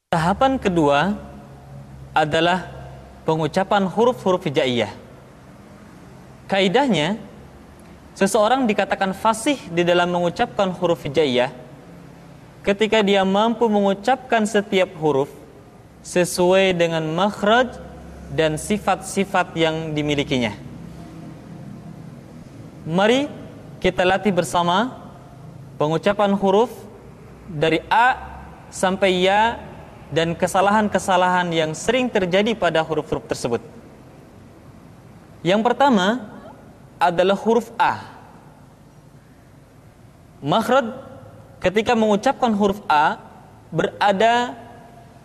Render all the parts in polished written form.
Tahapan kedua adalah pengucapan huruf-huruf hijaiyah. Kaidahnya, seseorang dikatakan fasih di dalam mengucapkan huruf hijaiyah ketika dia mampu mengucapkan setiap huruf sesuai dengan makhraj dan sifat-sifat yang dimilikinya. Mari kita latih bersama pengucapan huruf dari A sampai Ya dan kesalahan-kesalahan yang sering terjadi pada huruf-huruf tersebut. Yang pertama adalah huruf A. Makhraj ketika mengucapkan huruf A berada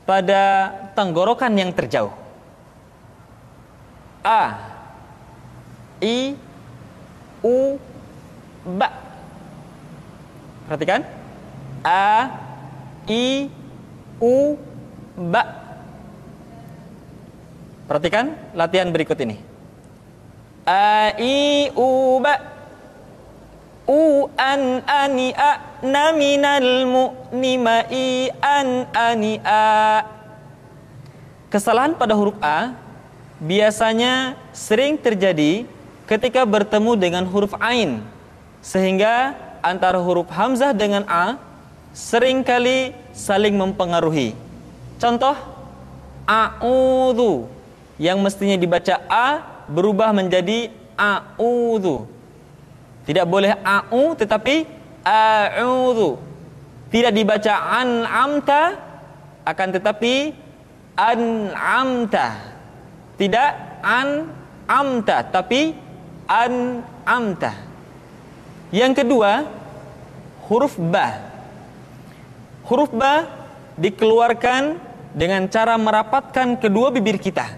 pada tenggorokan yang terjauh. A, I, U, Ba. Perhatikan. A, I, U, Ba. Perhatikan latihan berikut ini. A, I, U, Ba. U, an, ani, a, na, minal, mu, ni, ma, i, an, ani, a. Kesalahan pada huruf A biasanya sering terjadi ketika bertemu dengan huruf Ain, sehingga antara huruf Hamzah dengan A seringkali saling mempengaruhi. Contoh, a'udzu yang mestinya dibaca A berubah menjadi a'udzu. Tidak boleh a'u tetapi a'udzu. Tidak dibaca an'amta akan tetapi an'amta. Tidak an'amta tapi an'amta. Yang kedua, huruf Ba. Huruf Ba dikeluarkan dengan cara merapatkan kedua bibir kita.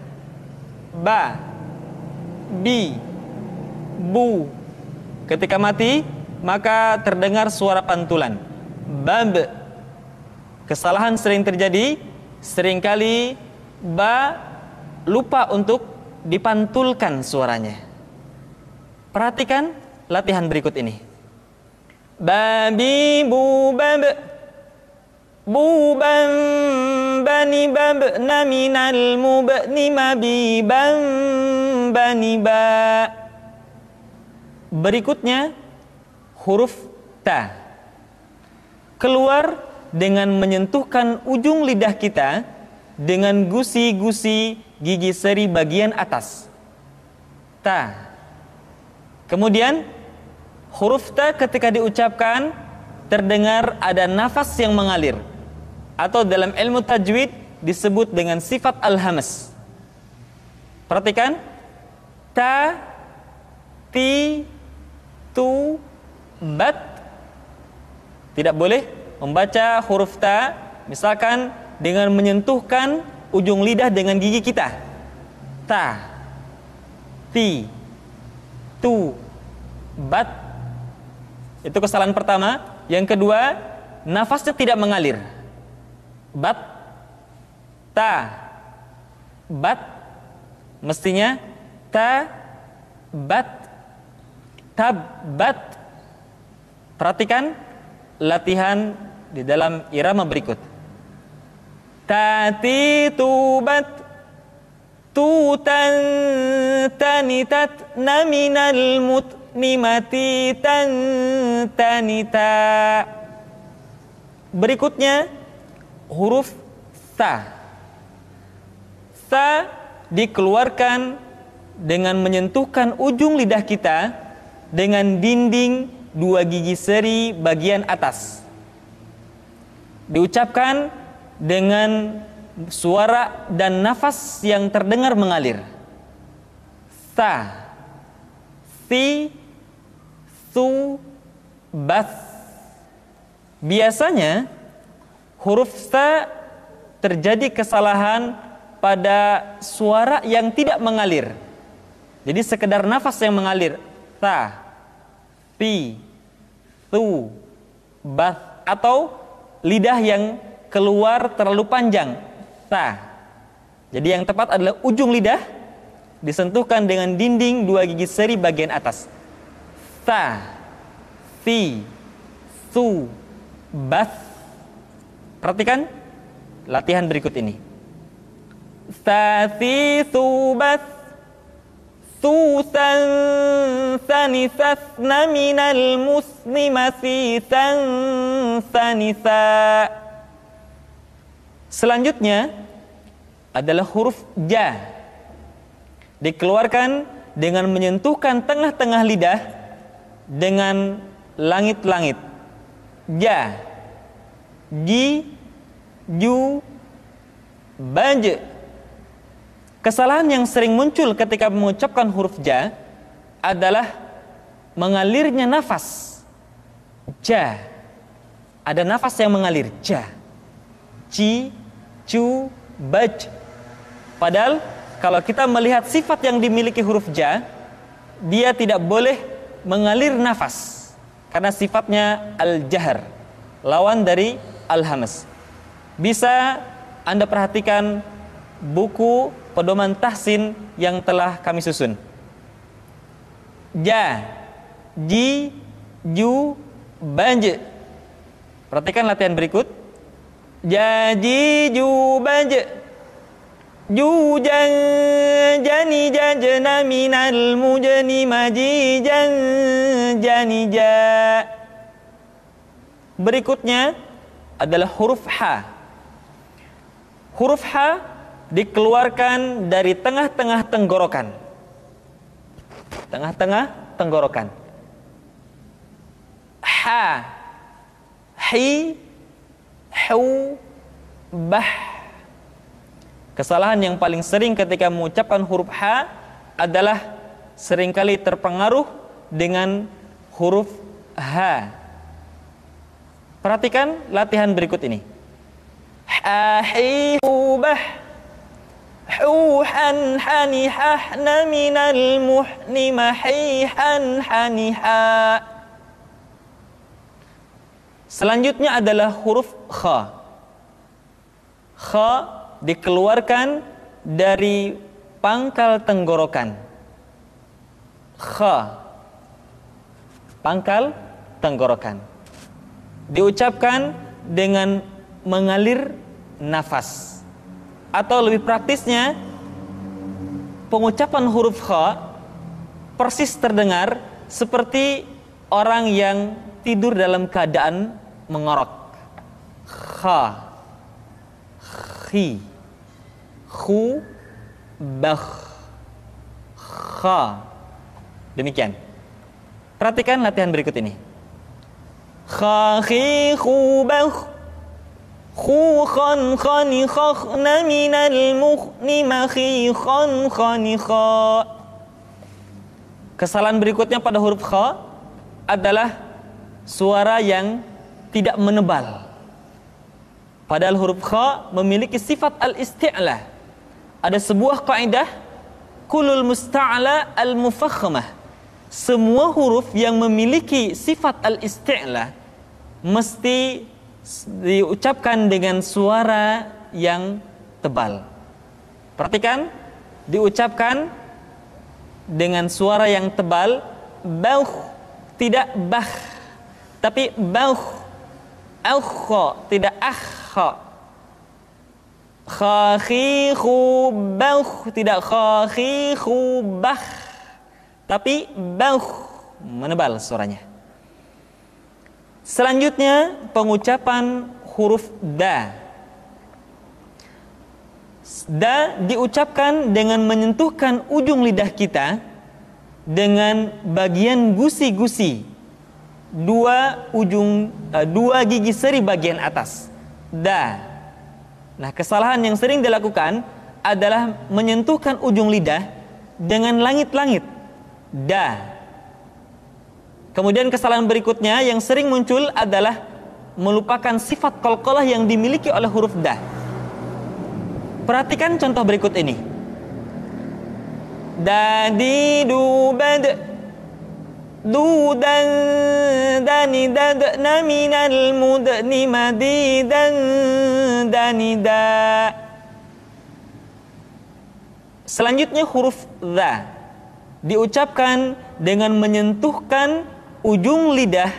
Ba, Bi, Bu. Ketika mati, maka terdengar suara pantulan. Bab. Kesalahan sering terjadi, seringkali Ba lupa untuk dipantulkan suaranya. Perhatikan latihan berikut ini. Babi, bu, bab. Buban, bani, bab, naminal, mubni, mabi, ban, bani, ba. Berikutnya huruf Ta. Keluar dengan menyentuhkan ujung lidah kita dengan gusi-gusi gigi seri bagian atas. Ta. Kemudian huruf Ta ketika diucapkan terdengar ada nafas yang mengalir, atau dalam ilmu tajwid disebut dengan sifat al-hamas. Perhatikan. Ta, ti, tu, bat. Tidak boleh membaca huruf Ta misalkan dengan menyentuhkan ujung lidah dengan gigi kita. Ta, ti, tu, bat. Itu kesalahan pertama. Yang kedua, nafasnya tidak mengalir. Bat, ta, bat. Mestinya ta, bat, tab, bat. Perhatikan latihan di dalam irama berikut. Tati, tubat, tutan, tanitat, naminal, mut, nimati, tan, tanita. Berikutnya huruf Sa. Sa dikeluarkan dengan menyentuhkan ujung lidah kita dengan dinding dua gigi seri bagian atas. Diucapkan dengan suara dan nafas yang terdengar mengalir. Sa, si, su, bas. Biasanya huruf Sa terjadi kesalahan pada suara yang tidak mengalir. Jadi sekedar nafas yang mengalir. Sa, si, su, bas. Atau lidah yang keluar terlalu panjang. Sa. Jadi yang tepat adalah ujung lidah disentuhkan dengan dinding dua gigi seri bagian atas. Sa, si, su, bas. Perhatikan latihan berikut ini. Thasi subas susan sanisasna minal muslimasi sanisa. Selanjutnya adalah huruf ja. Dikeluarkan dengan menyentuhkan tengah-tengah lidah dengan langit-langit. Ja, ji, ju, baj. Kesalahan yang sering muncul ketika mengucapkan huruf ja adalah mengalirnya nafas. Ja, ada nafas yang mengalir. Ja, ji, ju, baj. Padahal kalau kita melihat sifat yang dimiliki huruf ja, dia tidak boleh mengalir nafas karena sifatnya al-jahr, lawan dari al-hamas. Bisa Anda perhatikan buku pedoman tahsin yang telah kami susun. Ja, ji, ju, banj. Perhatikan latihan berikut. Ja, ji, ju, banj. Ju, jan, jani, jajna, minal, mujani, maji, jan, jani, ja. Berikutnya adalah huruf ha. Huruf ha dikeluarkan dari tengah-tengah tenggorokan. Tengah-tengah tenggorokan. Ha, hi, hu, bah. Kesalahan yang paling sering ketika mengucapkan huruf ha adalah seringkali terpengaruh dengan huruf ha. Perhatikan latihan berikut ini. Ha, hi, hu, bah. Huhan, hani, hahna, minal, muhni, mahihan, hani, ha. Selanjutnya adalah huruf kha. Kha dikeluarkan dari pangkal tenggorokan. Kha, pangkal tenggorokan. Diucapkan dengan mengalir nafas. Atau lebih praktisnya, pengucapan huruf kha persis terdengar seperti orang yang tidur dalam keadaan mengorok. Kha, khi, khu, bakh, kha. Demikian. Perhatikan latihan berikut ini. Kha, khi, khu, bakh. Khu, khan, khani, khakhna, minal, mukhni, makhi, khan, khani, kha. Kesalahan berikutnya pada huruf kha adalah suara yang tidak menebal. Padahal huruf kha memiliki sifat al-isti'la. Ada sebuah kaidah, kulul musta'la al-mufakhmah. Semua huruf yang memiliki sifat al-isti'la mesti diucapkan dengan suara yang tebal. Perhatikan, diucapkan dengan suara yang tebal. Bauh, tidak bah, tapi bauh. Aukho, tidak akho. Khakhihu bauh, tidak khakhihu bah, tapi bauh, menebal suaranya. Selanjutnya pengucapan huruf da. Da diucapkan dengan menyentuhkan ujung lidah kita dengan bagian gusi-gusi dua gigi seri bagian atas. Da. Nah, kesalahan yang sering dilakukan adalah menyentuhkan ujung lidah dengan langit-langit. Da. Kemudian kesalahan berikutnya yang sering muncul adalah melupakan sifat qalqalah yang dimiliki oleh huruf da. Perhatikan contoh berikut ini. Dadi, du, bad. Du, dan, dani, dadna, minal, mudni, madi, dan, dani, da. Selanjutnya huruf dha diucapkan dengan menyentuhkan ujung lidah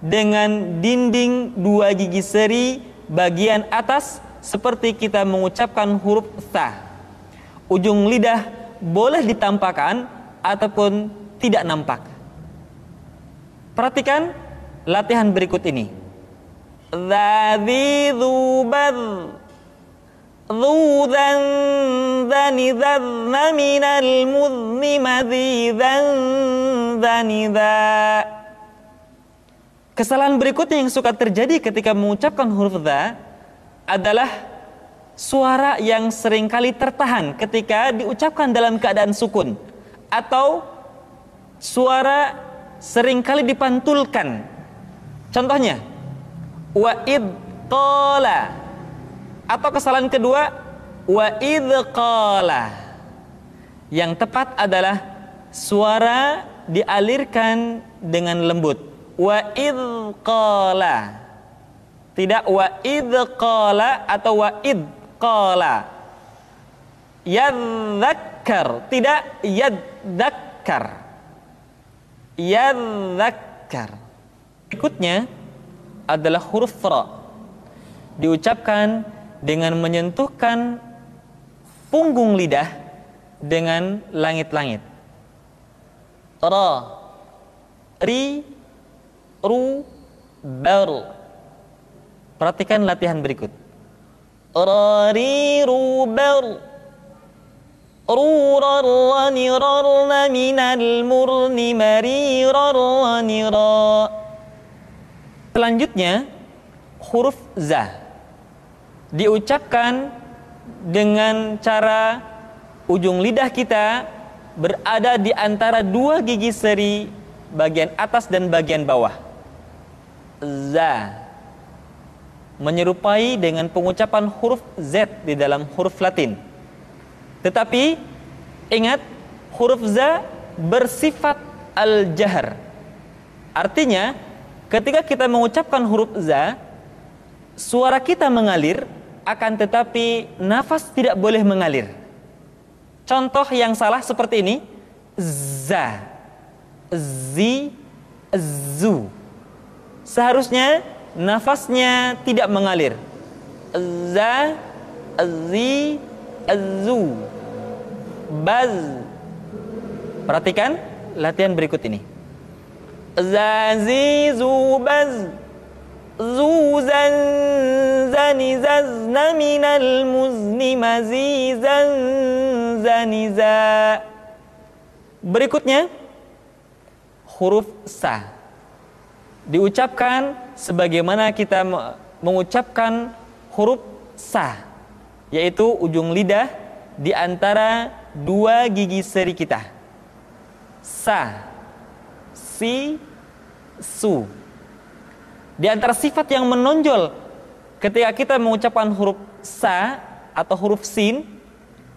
dengan dinding dua gigi seri bagian atas seperti kita mengucapkan huruf tha. Ujung lidah boleh ditampakkan ataupun tidak nampak. Perhatikan latihan berikut ini. Dzadzi dzubad dzudzan dzani dzadna minal muzni madzidzan dzani dza. Kesalahan berikutnya yang suka terjadi ketika mengucapkan huruf dza adalah suara yang seringkali tertahan ketika diucapkan dalam keadaan sukun, atau suara seringkali dipantulkan. Contohnya wa id qala, atau kesalahan kedua wa id qala. Yang tepat adalah suara dialirkan dengan lembut, wa id qala, tidak wa id qala atau wa id qala. Yadzakkar, tidak yadzakkar. Yadzakkar. Berikutnya adalah huruf ra, diucapkan dengan menyentuhkan punggung lidah dengan langit-langit. Ra, ri, ru, bar. Perhatikan latihan berikut. Ra, ri, ru, bar. Ru, ra, ra, ni, ra, ra, minal murni, mari, ra, ra, ni, ra. Selanjutnya huruf za, diucapkan dengan cara ujung lidah kita berada di antara dua gigi seri bagian atas dan bagian bawah. Za, menyerupai dengan pengucapan huruf Z di dalam huruf Latin. Tetapi ingat, huruf za bersifat al-jahr. Artinya ketika kita mengucapkan huruf za, suara kita mengalir, akan tetapi nafas tidak boleh mengalir. Contoh yang salah seperti ini: za, zi, zu. Seharusnya nafasnya tidak mengalir. Za, zi, zu, baz. Perhatikan latihan berikut ini. Zazi, zubaz, zuzan, zani, zazna, minal muzni, mazizan, zaniza. Berikutnya huruf sa, diucapkan sebagaimana kita mengucapkan huruf sa, yaitu ujung lidah di antara dua gigi seri kita. Sa, si, su. Di antara sifat yang menonjol ketika kita mengucapkan huruf sa atau huruf sin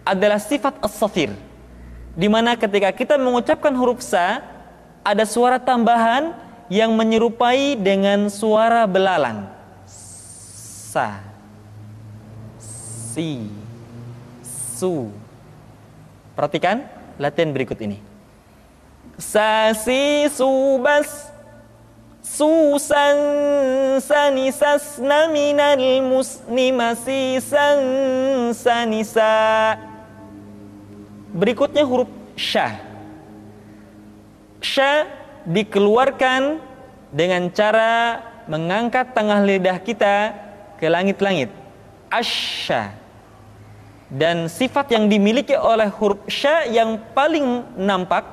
adalah sifat as-safir, di mana ketika kita mengucapkan huruf sa ada suara tambahan yang menyerupai dengan suara belalang. Sa, si, su. Perhatikan latihan berikut ini. Sa, si, su, bas, susan, sanisasna, minal musni, masisan, sanisa. Berikutnya huruf sya. Sya dikeluarkan dengan cara mengangkat tengah lidah kita ke langit-langit. Asya. Dan sifat yang dimiliki oleh huruf sya yang paling nampak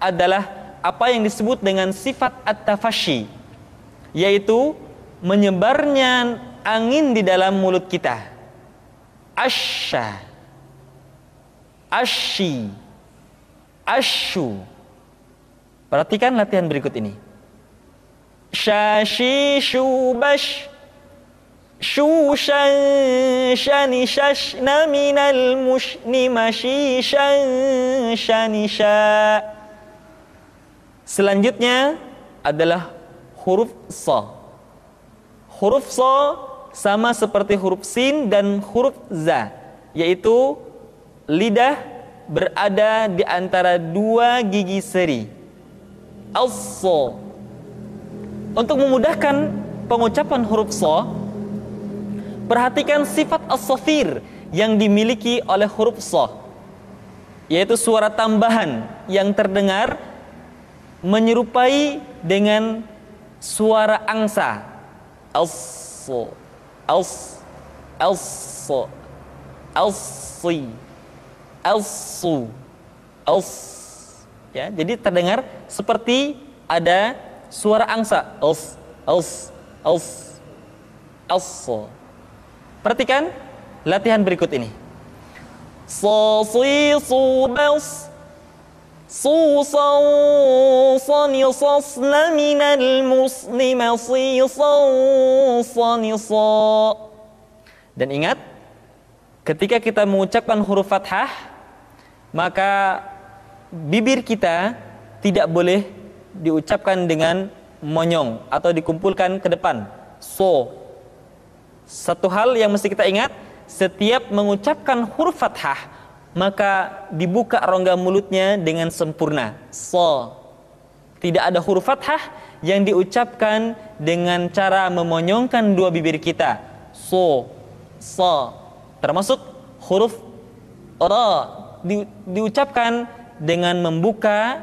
adalah apa yang disebut dengan sifat at-tafashi, yaitu menyebarnya angin di dalam mulut kita. Asya, asyi, asyu. Perhatikan latihan berikut ini. Syashi, syubash, syushan, shani, shashna, minal mushni, mashishan, shanisha. Selanjutnya adalah huruf sa. Huruf sa sama seperti huruf sin dan huruf za, yaitu lidah berada di antara dua gigi seri. As-sa. Untuk memudahkan pengucapan huruf sa, Perhatikan sifat as-safir yang dimiliki oleh huruf sha, yaitu suara tambahan yang terdengar menyerupai dengan suara angsa. As-so, as, as-so, as-si, as-su, as. Ya, jadi terdengar seperti ada suara angsa. As, as, as, as-so. Perhatikan latihan berikut ini. Sa, si, su, bas, su, sa, sa, ni, sas, na, minal, musni, ma, si, sa, sa, ni, sa. Dan ingat, ketika kita mengucapkan huruf fathah, maka bibir kita tidak boleh diucapkan dengan monyong atau dikumpulkan ke depan. So. Satu hal yang mesti kita ingat, setiap mengucapkan huruf fathah, maka dibuka rongga mulutnya dengan sempurna. So. Tidak ada huruf fathah yang diucapkan dengan cara memonyongkan dua bibir kita. So, so. Termasuk huruf ra diucapkan dengan membuka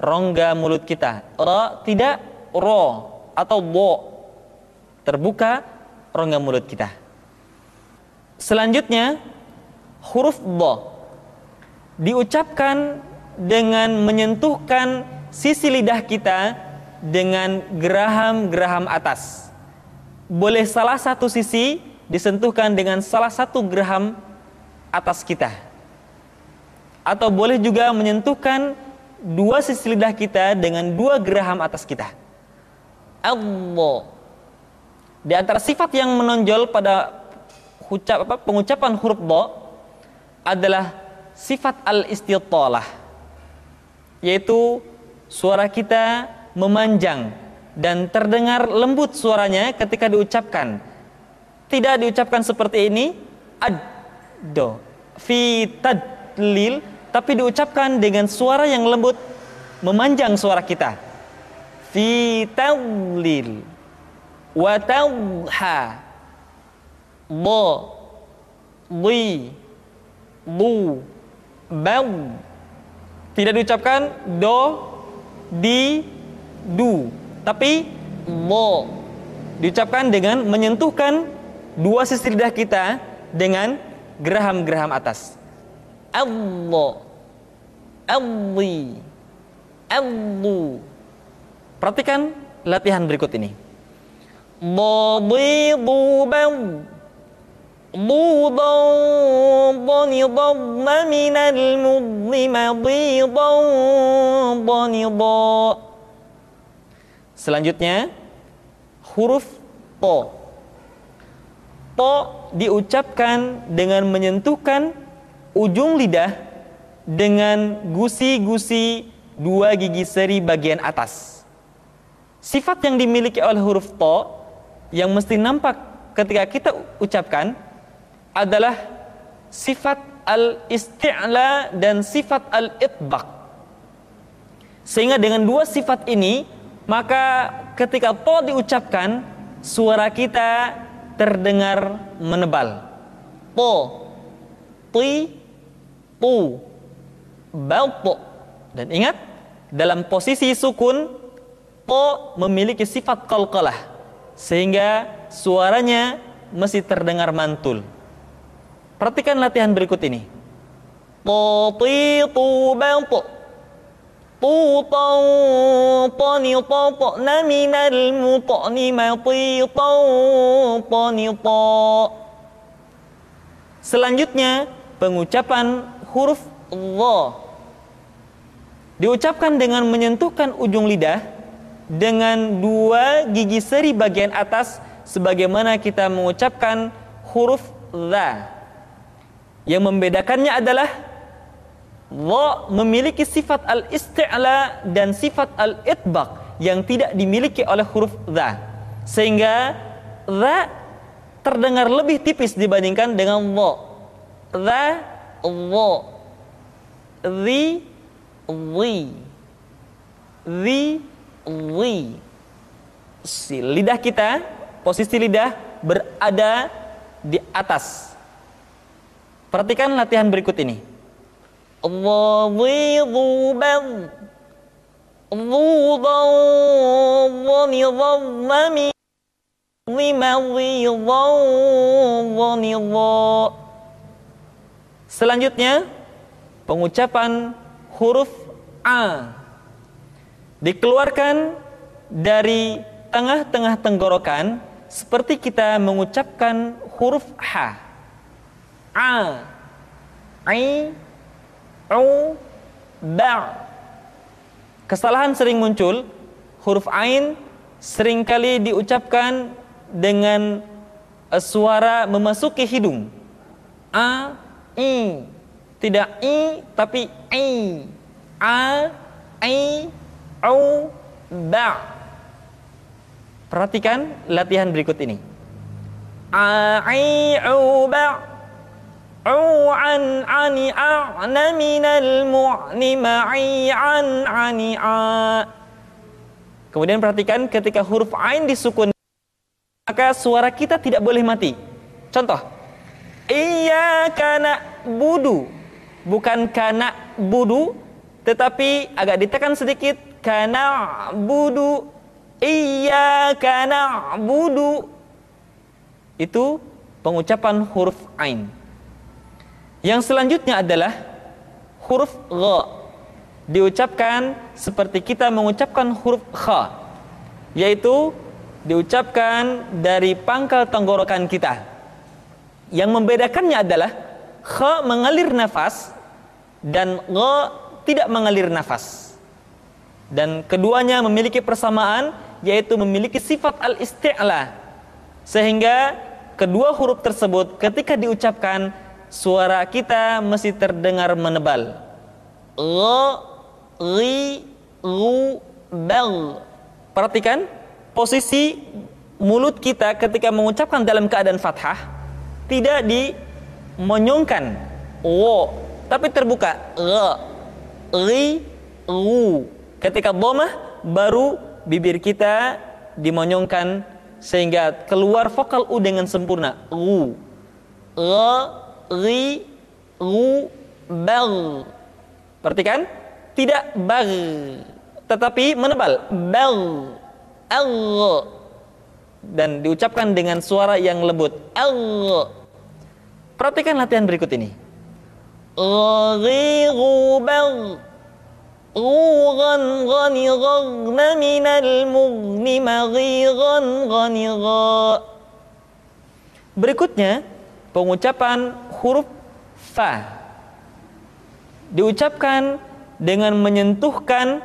rongga mulut kita. Ra tidak ro atau bo. Terbuka rongga mulut kita. Selanjutnya huruf dha diucapkan dengan menyentuhkan sisi lidah kita dengan geraham-geraham atas. Boleh salah satu sisi disentuhkan dengan salah satu geraham atas kita, atau boleh juga menyentuhkan dua sisi lidah kita dengan dua geraham atas kita. Allah. Di antara sifat yang menonjol pada pengucapan huruf dha adalah sifat al-istitalah, yaitu suara kita memanjang dan terdengar lembut suaranya ketika diucapkan. Tidak diucapkan seperti ini, ad-do, fi tadlil, tapi diucapkan dengan suara yang lembut, memanjang suara kita. Fi tadlil wa tadha, bo, di, bu, bau. Tidak diucapkan do, di, du, tapi bo. Diucapkan dengan menyentuhkan dua sisi lidah kita dengan geraham-geraham atas. Allah, alli, allu. Perhatikan latihan berikut ini. Dadi, dubau, dudan, danidan, minal mudni, madidan, danidan. Selanjutnya huruf to. To diucapkan dengan menyentuhkan ujung lidah dengan gusi-gusi dua gigi seri bagian atas. Sifat yang dimiliki oleh huruf to yang mesti nampak ketika kita ucapkan adalah sifat al-isti'la dan sifat al-itbaq. Sehingga dengan dua sifat ini, maka ketika to diucapkan, suara kita terdengar menebal. To, ti, tu, balto. Dan ingat, dalam posisi sukun, to memiliki sifat qalqalah, sehingga suaranya mesti terdengar mantul. Perhatikan latihan berikut ini. To, ti, tu, balto. Tu, tau, tani, tau, na, minal, mutani, mati, tau, tani, tau. Selanjutnya, pengucapan huruf dha diucapkan dengan menyentuhkan ujung lidah dengan dua gigi seri bagian atas, sebagaimana kita mengucapkan huruf dha. Yang membedakannya adalah dha memiliki sifat al-isti'la dan sifat al-itbaq yang tidak dimiliki oleh huruf dha, sehingga dha terdengar lebih tipis dibandingkan dengan dha. Dha, dha, dhi, dhi, dhi. Lidah kita, posisi lidah berada di atas. Perhatikan latihan berikut ini. Dhidhuban dhudhawwani dhidhawwani. Selanjutnya pengucapan huruf A dikeluarkan dari tengah-tengah tenggorokan seperti kita mengucapkan huruf H. A, I, U, Ba. Kesalahan sering muncul, huruf Ain seringkali diucapkan dengan suara memasuki hidung. A, I. Tidak I, tapi I. A, I, U, Ba. Perhatikan latihan berikut ini. A, I, U, Ba. An, ani, a'na, minal, mu'ni, ma'i, an, ani, a. Kemudian perhatikan ketika huruf Ain disukun, maka suara kita tidak boleh mati. Contoh, iyyaka na'budu, bukan kana budu, tetapi agak ditekan sedikit, kana budu, iyyaka na'budu. Itu pengucapan huruf Ain. Yang selanjutnya adalah huruf Gha. Diucapkan seperti kita mengucapkan huruf Kha, yaitu diucapkan dari pangkal tenggorokan kita. Yang membedakannya adalah Kha mengalir nafas dan Gha tidak mengalir nafas. Dan keduanya memiliki persamaan, yaitu memiliki sifat al-isti'la. Sehingga kedua huruf tersebut ketika diucapkan, suara kita mesti terdengar menebal. Gha, ri, ru, bal. Perhatikan posisi mulut kita ketika mengucapkan dalam keadaan fathah, tidak dimonyongkan wo, tapi terbuka. Gha, ri, ru. Ketika dhammah, baru bibir kita dimonyongkan sehingga keluar vokal u dengan sempurna. Ru, gha, ri, ru, bal. Perhatikan, tidak bal, tetapi menebal. Bal, al, dan diucapkan dengan suara yang lembut. Al. Perhatikan latihan berikut ini. Ri, ru, bal. Ghan, ghani, ghagna, minal, mughni, maghi, ghani, gha. Berikutnya pengucapan huruf Fa. Diucapkan dengan menyentuhkan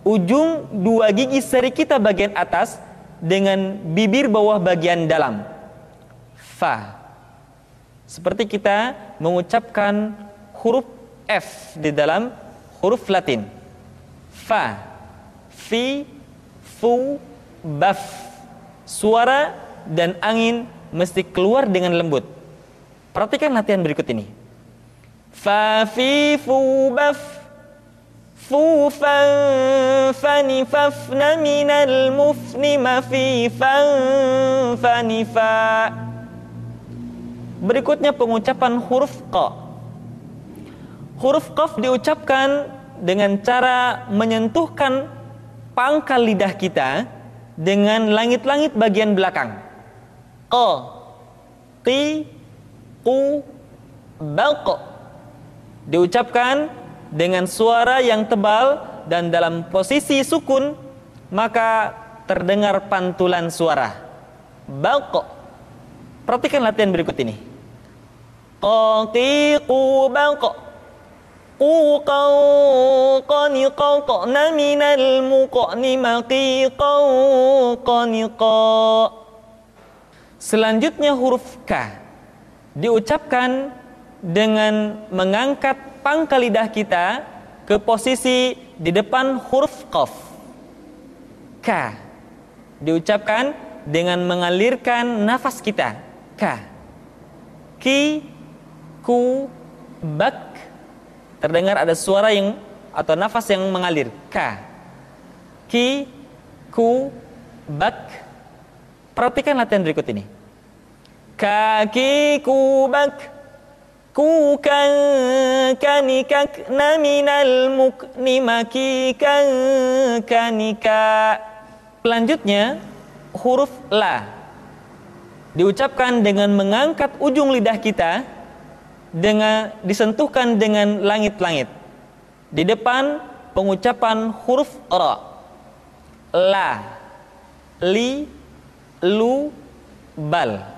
ujung dua gigi seri kita bagian atas dengan bibir bawah bagian dalam. Fa. Seperti kita mengucapkan huruf F di dalam huruf Latin. Fa, fi, fu, baf. Suara dan angin mesti keluar dengan lembut. Perhatikan latihan berikut ini. Fa, fi, fu, baf. Fu, fan, fani, fafna, minal, mufni, mafi, fan, fani, fa. Berikutnya pengucapan huruf Qa. Huruf Qaf diucapkan dengan cara menyentuhkan pangkal lidah kita dengan langit-langit bagian belakang. Qa, qi, qu, baq. Diucapkan dengan suara yang tebal dan dalam posisi sukun, maka terdengar pantulan suara. Baq. Perhatikan latihan berikut ini. Qa, qi, qu, baq. Qani, qaqna, minal, muqni, maqi, qani, qa. Selanjutnya huruf K. Diucapkan dengan mengangkat pangkal lidah kita ke posisi di depan huruf Qaf. K. Diucapkan dengan mengalirkan nafas kita. K. Ki, ku, bak. Terdengar ada suara yang atau nafas yang mengalir. K. Ki, ku, bak. Perhatikan latihan berikut ini. Kaki kubak, kukan kanikak naminal mukni makikan kanika. Selanjutnya huruf la diucapkan dengan mengangkat ujung lidah kita, dengan disentuhkan dengan langit-langit. Di depan pengucapan huruf ra, la, li, lu, bal.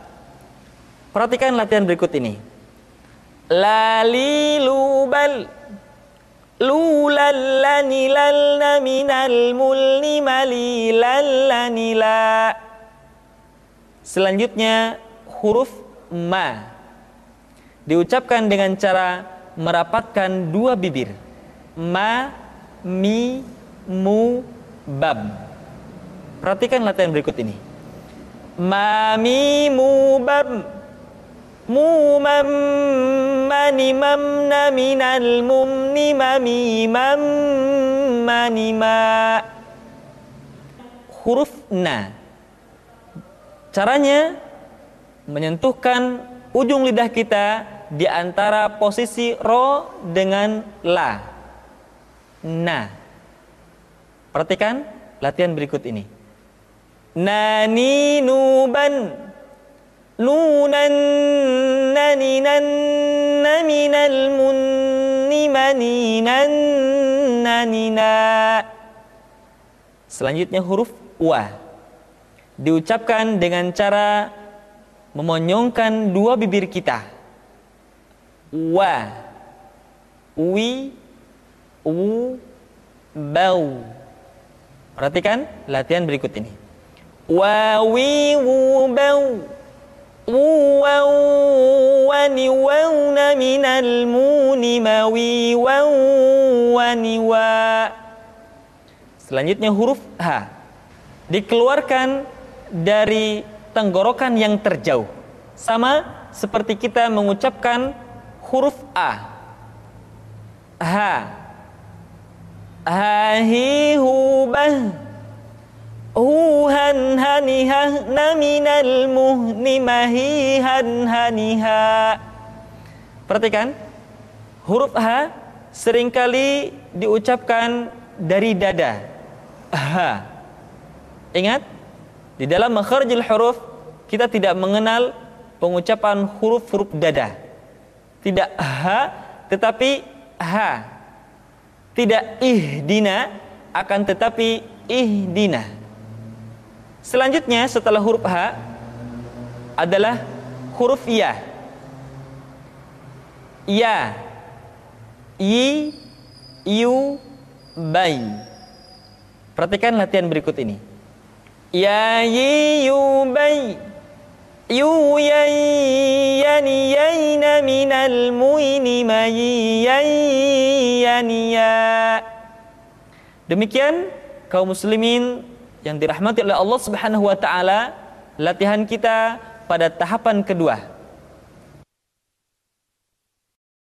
Perhatikan latihan berikut ini. La, li, lu, bal. Lu, lallani, lalna, minal, mulni, mali, lallani, la. Selanjutnya huruf ma diucapkan dengan cara merapatkan dua bibir. Ma, mi, mu, bab. Perhatikan latihan berikut ini. Ma, mi, mu, bab. Mu, mam, mani, mamna, minal, mumni, mami, mam, mani, ma. Huruf na. Caranya menyentuhkan ujung lidah kita di antara posisi ro dengan la. Na. Perhatikan latihan berikut ini. Nani, nuban, nunan, naninan, naminal, munni, maninan, nanina. Selanjutnya huruf wa diucapkan dengan cara memonyongkan dua bibir kita. Wa, wi, wu, bau. Perhatikan latihan berikut ini. Wa, wi, wu, bau. Wu, waw, wani, wawna, minal, muni, mawi, waw, wani, wa. Selanjutnya huruf ha dikeluarkan dari tenggorokan yang terjauh, sama seperti kita mengucapkan huruf a. Ha, ha, hi, hu, bah, hu, han, hanihah, naminal, muhni, mahi, han, haniha. Perhatikan huruf ha seringkali diucapkan dari dada. Ha. Ingat, di dalam makharijul huruf kita tidak mengenal pengucapan huruf-huruf dada. Tidak ha, tetapi ha. Tidak ihdina, akan tetapi ihdina. Selanjutnya setelah huruf ha adalah huruf ya. Ya, yi, yu, bai. Perhatikan latihan berikut ini. Ya, yi, yu, bai. Yu, yai, yani, yaina, minal, muini, mayi, yai, yani, ya. Demikian kaum muslimin yang dirahmati oleh Allah Subhanahu wa taala, latihan kita pada tahapan kedua.